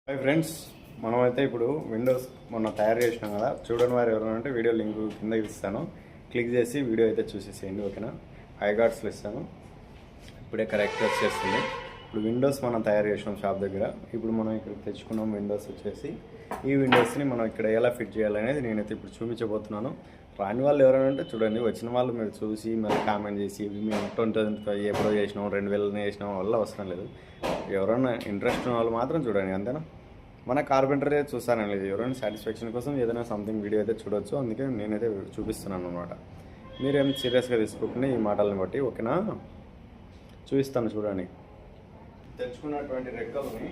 Hi friends, మనమైతే ఇప్పుడు Windows మొన్న తయారు చేసినాం కదా. చూడని వారు ఎవరైనా అంటే వీడియో లింక్ కింద ఇస్తాను, క్లిక్ చేసి వీడియో అయితే చూసేసేయండి. ఓకేనా? ఐగార్డ్స్లో ఇస్తాను. ఇప్పుడే కరెక్ట్ వచ్చేస్తుంది. ఇప్పుడు విండోస్ మనం తయారు చేసినాం షాప్ దగ్గర. ఇప్పుడు మనం ఇక్కడ తెచ్చుకున్నాం విండోస్ వచ్చేసి. ఈ విండోస్ని మనం ఇక్కడ ఎలా ఫిట్ చేయాలనేది నేనైతే ఇప్పుడు చూపించబోతున్నాను. రాని వాళ్ళు ఎవరైనా ఉంటే చూడండి, వచ్చిన వాళ్ళు మీరు చూసి మళ్ళీ కామెంట్ చేసి మేము 2005 ఎప్పుడో చేసినాం 2000 చేసినాం వల్ల అవసరం లేదు. ఎవరైనా ఇంట్రెస్ట్ ఉన్న వాళ్ళు మాత్రం చూడండి, అంతేనా? మన కార్పెంటరే చూస్తానండి. ఎవరైనా సాటిస్ఫాక్షన్ కోసం ఏదైనా సంథింగ్ వీడియో అయితే చూడొచ్చు, అందుకే నేనైతే చూపిస్తున్నాను అనమాట. మీరేం సీరియస్గా తీసుకోకుండా ఈ మాటలను బట్టి. ఓకేనా? చూపిస్తాను చూడండి. తెచ్చుకున్నటువంటి రెక్కలని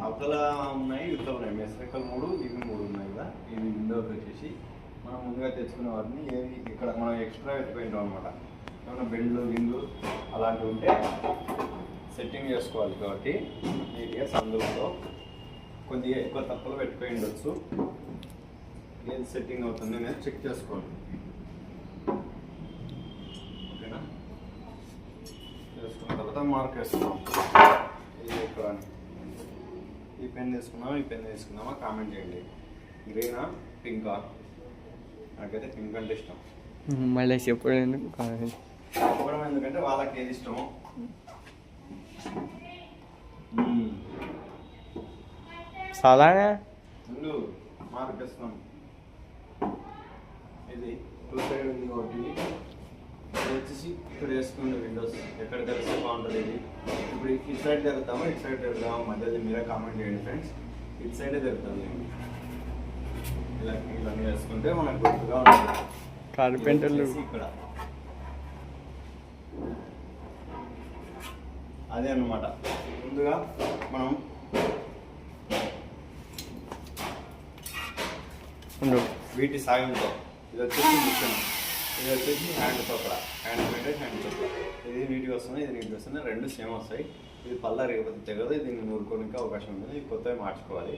అవతల ఉన్నాయి, ఇవతల ఉన్నాయి. మెస్ రెక్కలు 3, ఇవి 3 ఉన్నాయి కదా. ఇవి విండోకి వచ్చేసి మనం ముందుగా తెచ్చుకున్న వాటిని ఏవి ఇక్కడ మనం ఎక్స్ట్రా పెట్టుకుంటాం అనమాట. ఏమైనా బెండ్లు గిండ్లు అలాంటివి ఉంటే సెట్టింగ్ చేసుకోవాలి. కాబట్టి నీట్గా సందులో కొద్దిగా ఎక్కువ తక్కువలో పెట్టుకుని ఉండొచ్చు. ఏది సెట్టింగ్ అవుతుంది అనేది చెక్ చేసుకోండి. ఓకేనా? చేసుకున్న తర్వాత మార్క్ వేసుకున్నాం. ఇది ఎక్కడ ఈ పెన్ తీసుకున్నామా, ఈ పెన్ తీసుకున్నామా కామెంట్ చేయండి. గ్రీనా పింకా? నాకైతే పింక్ అంటే ఇష్టం. మళ్ళీ చెప్పడం ఎందుకంటే వాళ్ళకి ఏది ఇష్టమో. చాలానే ముందు మార్క్ వేస్తున్నాం. ఇది 2 సైడ్ ఉంది కాబట్టి ఇది వచ్చేసి ఇక్కడ వేసుకునే విండోస్ ఎక్కడ తెలిస్తే బాగుంటుంది. ఇది ఇప్పుడు ఇటు సైడ్ జరుగుతామో ఇటు సైడ్ జరుగుతామో మధ్యలో మీరే కామెంట్ చేయండి ఫ్రెండ్స్. ఇటు సైడే జరుగుతుంది. ఇలా ఇవన్నీ వేసుకుంటే మనకు గుర్తుగా ఉంటుంది. కార్పెంటర్లు ఇక్కడ అదే అన్నమాట. ముందుగా మనం వీటి సాయంతో ఇది వచ్చేసి మిషన్, ఇది వచ్చేసి హ్యాండ్ చొక్కడ, హ్యాండ్ పెట్టే హ్యాండ్ చొక్కడ. ఇది నీట్గా వస్తుంది, ఇది నీట్గా వస్తుంది. 2 సేమ్ వస్తాయి. ఇది పల్లా రేపతి తెగదు, దీన్ని నూరుకోనికి అవకాశం ఉంటుంది. ఇది కొత్తవి మార్చుకోవాలి.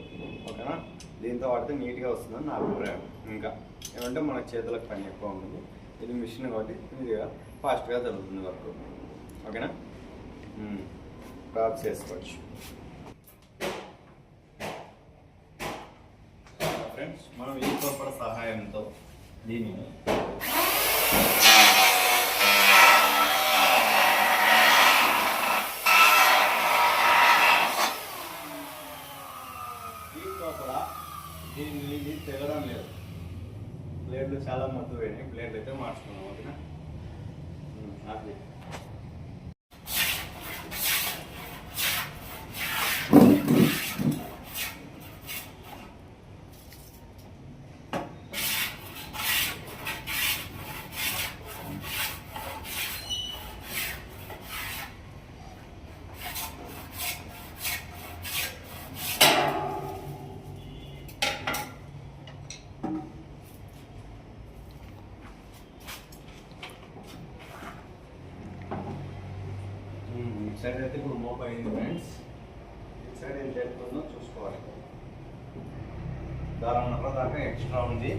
ఓకేనా? దీంతో వాడితే నీట్గా వస్తుందని నా అభిప్రాయం. ఇంకా ఏమంటే మన చేతులకు పని ఎక్కువ ఉంటుంది. ఇది మిషన్ కాబట్టి నీట్గా ఫాస్ట్గా జరుగుతుంది వర్క్. ఓకేనా? డ్రాప్ చేసుకోవచ్చు. ఫ్రెండ్స్, మనం ఈ కోపడ సహాయంతో దీనిని దీన్ని తెగడం లేదు. ప్లేట్లు చాలా మొత్తం పోయినాయి. ప్లేట్లు అయితే మార్చుకున్నాం. ఓకేనా? అది సైడ్ అయితే ఇప్పుడు మోప్ అయింది ఫ్రెండ్స్. ఇటు సైడ్ ఏం చేస్తుందో చూసుకోవాలి. దాదాపు దాకా ఎక్స్ట్రా ఉంది.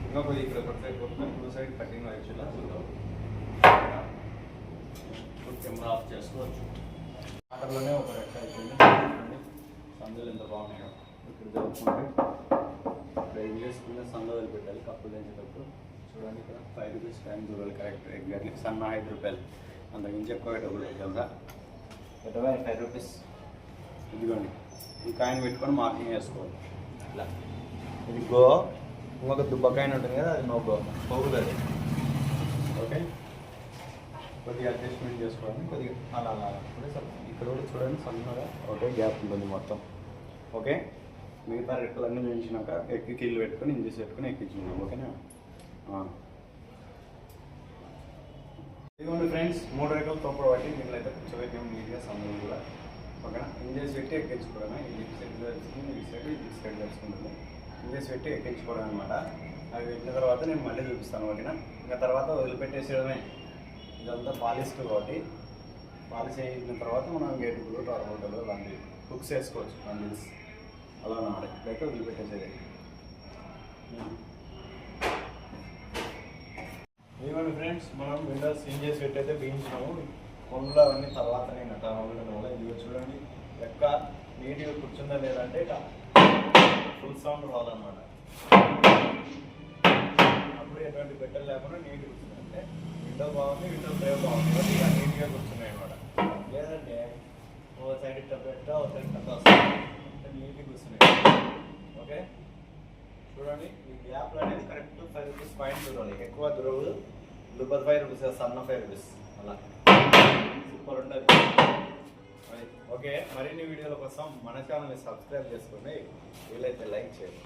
ఇంకా కొద్ది ఇక్కడ సైడ్ కొట్టుకొని 2 సైడ్ కటింగ్ వచ్చేలా చూద్దాం. కెమెరా ఆఫ్ చేసుకోవచ్చు. వాటర్లోనే ఒక రెక్క అయిపోయింది. సందులు ఎంత బాగున్నాయో ఇక్కడ జరుపుకుంటే ఇక్కడ ఏం చేసుకుంటే సందు వదిలిపెట్టాలి. కప్పులు తెంచేటప్పుడు చూడండి. ఇక్కడ 5 రూపీస్ టైం చూడాలి కరెక్ట్. ఎగ్జాక్ట్లీ సన్న 5 రూపాయలు, అంతకుమించి ఎక్కువ పెట్టకూడదు కదా. 5 రూపీస్. ఇదిగోండి, ఈ కాయిన్ పెట్టుకొని మార్కింగ్ వేసుకోవాలి. ఇట్లా ఇది గో. ఇంకొక దుబ్బకాయన ఉంటుంది కదా, అది నో గో, పోగుతుంది. ఓకే, కొద్దిగా అడ్జస్ట్మెంట్ చేసుకోవాలి. కొద్దిగా అలా అలా ఇక్కడ కూడా చూడండి, సన్నగా ఓకే గ్యాప్ ఉంటుంది మొత్తం. ఓకే, మిగతా రెక్కలన్నీ పెంచినాక కీళ్ళు పెట్టుకొని ఇంజెస్ పెట్టుకొని ఎక్కించుకున్నాం. ఓకేనా? ఇదిగోండి ఫ్రెండ్స్, 3 రెక్కలు తోపడ పట్టి దీనిలో అయితే కూర్చోబెట్టాము నీట్గా సందులు కూడా. ఓకేనా? ఇంజెస్ పెట్టి ఎక్కించుకోవడమే. ఇది సైడ్ తెలుస్తుంది, ఈ సైడ్ తెలుసుకుంటుంది. ఇంజెస్ పెట్టి ఎక్కించుకోవడం అనమాట. అవి పెట్టిన తర్వాత నేను మళ్ళీ చూపిస్తాను. ఓకేనా? ఇంకా తర్వాత వదిలిపెట్టేసేయడమే. ఇదంతా పాలిస్ట్ కాబట్టి పాలిష్ అయిన తర్వాత మనం గేటులు, టార్బోటలు లాంటివి హుక్స్ వేసుకోవచ్చు. హ్యాండిల్స్ అలా అన్నమాట. ఇప్పుడైతే వదిలిపెట్టేసేది. ఇదిగోండి ఫ్రెండ్స్, మనం విండోస్ ఇంజెస్ పెట్టయితే బిగించినాము. కొండలు అవన్నీ తర్వాత నేను అట్లా ఉండడం వల్ల ఇదిగో చూడండి లెక్క నీట్గా కూర్చుందా లేదంటే ఇట్లా ఫుల్ సౌండ్ రావాలన్నమాట. అప్పుడు ఎటువంటి పెట్టెలు లేకుండా నీట్గా కూర్చుంది. అంటే విండో బాగుంది, విండో ఫ్రేమ్ బాగుంది కాబట్టి ఇలా నీట్గా కూర్చున్నాయి అనమాట. లేదంటే ఓ సైడ్ ఇట్లా పెట్టా, ఓ సైడ్ ఇట్లా వస్తుంది, నీట్గా కూర్చున్నాయి. ఓకే చూడండి, ఈ గ్యాప్లు అనేది కరెక్ట్ 5 రూపీస్ పాయింట్ చూడాలి. ఎక్కువ దొరకదు, దుబ్బది 5 రూపీస్, సన్న 5 రూపీస్ అలా సూపర్ ఉంటుంది. ఓకే, మరిన్ని వీడియోల కోసం మన ఛానల్ని సబ్స్క్రైబ్ చేసుకోండి, వీలైతే లైక్ చేయండి.